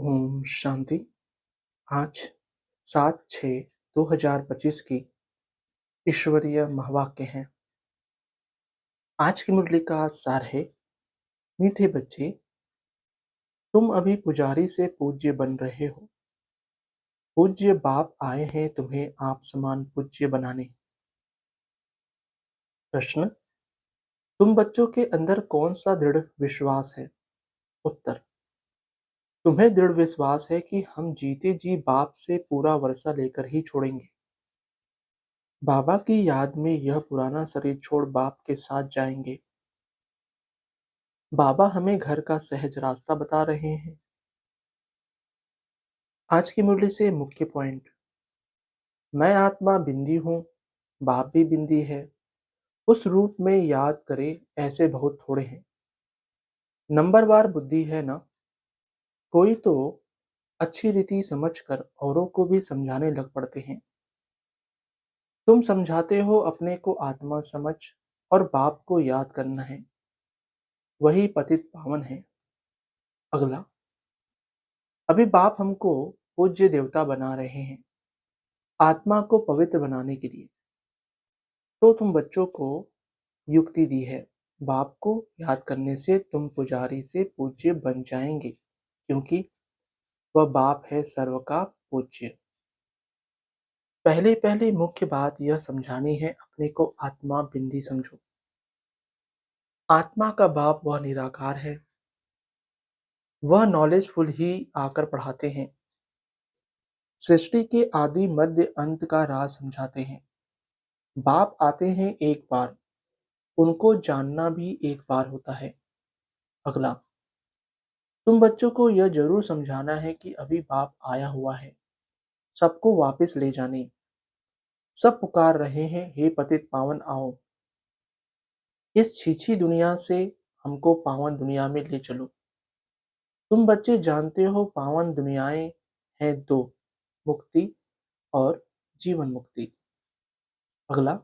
ओम शांति। आज 7/6/2025 की ईश्वरीय महवाक्य हैं। आज की मुरली का सार है, मीठे बच्चे, तुम अभी पुजारी से पूज्य बन रहे हो। पूज्य बाप आए हैं तुम्हें आप समान पूज्य बनाने। प्रश्न, तुम बच्चों के अंदर कौन सा दृढ़ विश्वास है? उत्तर, तुम्हें दृढ़ विश्वास है कि हम जीते जी बाप से पूरा वर्षा लेकर ही छोड़ेंगे। बाबा की याद में यह पुराना शरीर छोड़ बाप के साथ जाएंगे। बाबा हमें घर का सहज रास्ता बता रहे हैं। आज की मुरली से मुख्य पॉइंट, मैं आत्मा बिंदी हूँ, बाप भी बिंदी है। उस रूप में याद करे ऐसे बहुत थोड़े हैं। नंबरवार बुद्धि है ना, कोई तो अच्छी रीति समझकर औरों को भी समझाने लग पड़ते हैं। तुम समझाते हो अपने को आत्मा समझ और बाप को याद करना है, वही पतित पावन है। अगला, अभी बाप हमको पूज्य देवता बना रहे हैं आत्मा को पवित्र बनाने के लिए। तो तुम बच्चों को युक्ति दी है, बाप को याद करने से तुम पुजारी से पूज्य बन जाएंगे, क्योंकि वह बाप है सर्व का पूज्य। पहले पहले मुख्य बात यह समझानी है, अपने को आत्मा बिंदी समझो। आत्मा का बाप वह निराकार है, वह नॉलेजफुल ही आकर पढ़ाते हैं। सृष्टि के आदि मध्य अंत का राज समझाते हैं। बाप आते हैं एक बार, उनको जानना भी एक बार होता है। अगला, तुम बच्चों को यह जरूर समझाना है कि अभी बाप आया हुआ है सबको वापस ले जाने। सब पुकार रहे हैं, हे पतित पावन आओ, इस छीछी दुनिया से हमको पावन दुनिया में ले चलो। तुम बच्चे जानते हो पावन दुनियाएं हैं दो, मुक्ति और जीवन मुक्ति। अगला,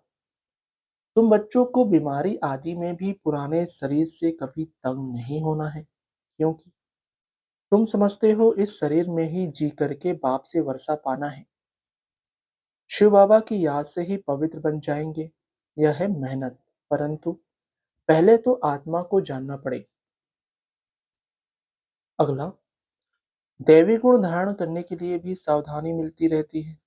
तुम बच्चों को बीमारी आदि में भी पुराने शरीर से कभी तंग नहीं होना है, क्योंकि तुम समझते हो इस शरीर में ही जी करके बाप से वर्षा पाना है। शिव बाबा की याद से ही पवित्र बन जाएंगे, यह है मेहनत। परंतु पहले तो आत्मा को जानना पड़े। अगला, दैवी गुण धारण करने के लिए भी सावधानी मिलती रहती है।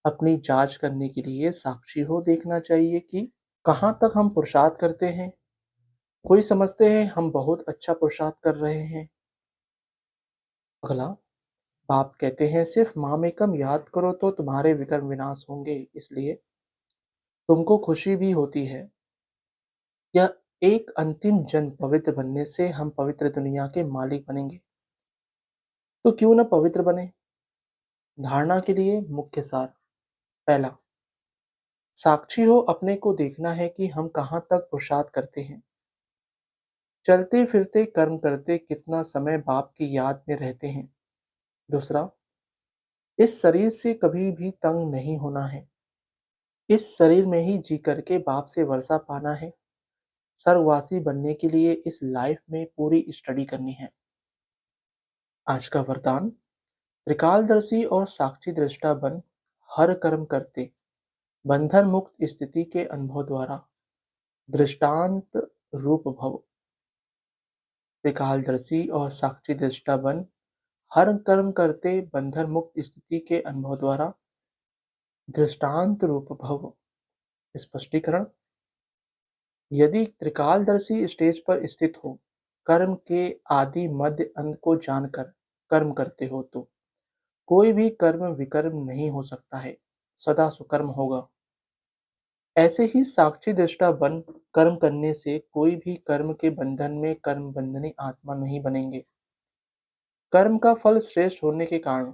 अपनी जांच करने के लिए साक्षी हो देखना चाहिए कि कहाँ तक हम पुरुषार्थ करते हैं। कोई समझते हैं हम बहुत अच्छा पुरुषार्थ कर रहे हैं। अगला, बाप कहते हैं सिर्फ माम एकम याद करो तो तुम्हारे विकर्म विनाश होंगे, इसलिए तुमको खुशी भी होती है। यह एक अंतिम जन्म पवित्र बनने से हम पवित्र दुनिया के मालिक बनेंगे। तो क्यों न पवित्र बने। धारणा के लिए मुख्य सार, पहला, साक्षी हो अपने को देखना है कि हम कहाँ तक पुरुषार्थ करते हैं। चलते फिरते कर्म करते कितना समय बाप की याद में रहते हैं। दूसरा, इस शरीर से कभी भी तंग नहीं होना है। इस शरीर में ही जी करके बाप से वर्षा पाना है। सर्ववासी बनने के लिए इस लाइफ में पूरी स्टडी करनी है। आज का वरदान, त्रिकालदर्शी और साक्षी दृष्टा बन हर कर्म करते बंधन मुक्त स्थिति के अनुभव द्वारा दृष्टांत रूप भव। त्रिकालदर्शी और साक्षी दृष्टा बन हर कर्म करते बंधन मुक्त स्थिति के अनुभव द्वारा दृष्टांत रूप भव। स्पष्टीकरण, यदि त्रिकालदर्शी स्टेज पर स्थित हो, कर्म के आदि मध्य अंत को जानकर कर्म करते हो, तो कोई भी कर्म विकर्म नहीं हो सकता है, सदा सुकर्म होगा। ऐसे ही साक्षी दृष्टा बन कर्म करने से कोई भी कर्म के बंधन में कर्म बंधनी आत्मा नहीं बनेंगे। कर्म का फल श्रेष्ठ होने के कारण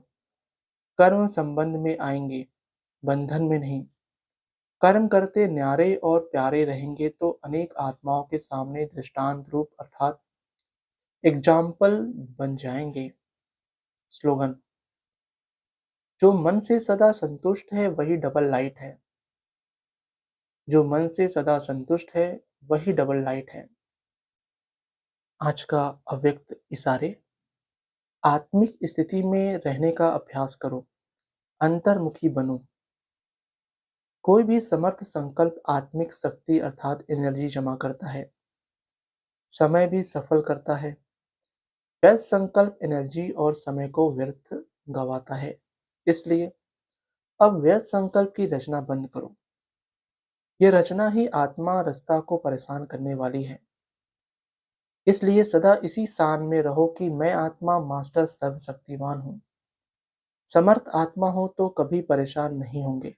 कर्म संबंध में आएंगे, बंधन में नहीं। कर्म करते न्यारे और प्यारे रहेंगे तो अनेक आत्माओं के सामने दृष्टांत रूप अर्थात एग्जाम्पल बन जाएंगे। स्लोगन, जो मन से सदा संतुष्ट है वही डबल लाइट है। जो मन से सदा संतुष्ट है वही डबल लाइट है। आज का अव्यक्त इशारे, आत्मिक स्थिति में रहने का अभ्यास करो, अंतर्मुखी बनो। कोई भी समर्थ संकल्प आत्मिक शक्ति अर्थात एनर्जी जमा करता है, समय भी सफल करता है। व्यर्थ संकल्प एनर्जी और समय को व्यर्थ गवाता है। इसलिए अब व्यर्थ संकल्प की रचना बंद करो। ये रचना ही आत्मा रास्ता को परेशान करने वाली है। इसलिए सदा इसी शान में रहो कि मैं आत्मा मास्टर सर्वशक्तिमान हूँ। समर्थ आत्मा हो तो कभी परेशान नहीं होंगे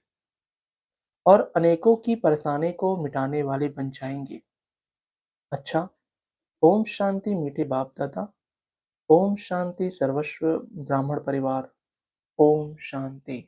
और अनेकों की परेशानी को मिटाने वाले बन जाएंगे। अच्छा, ओम शांति मीठे बाप दादा। ओम शांति सर्वस्व ब्राह्मण परिवार। ओम शांति।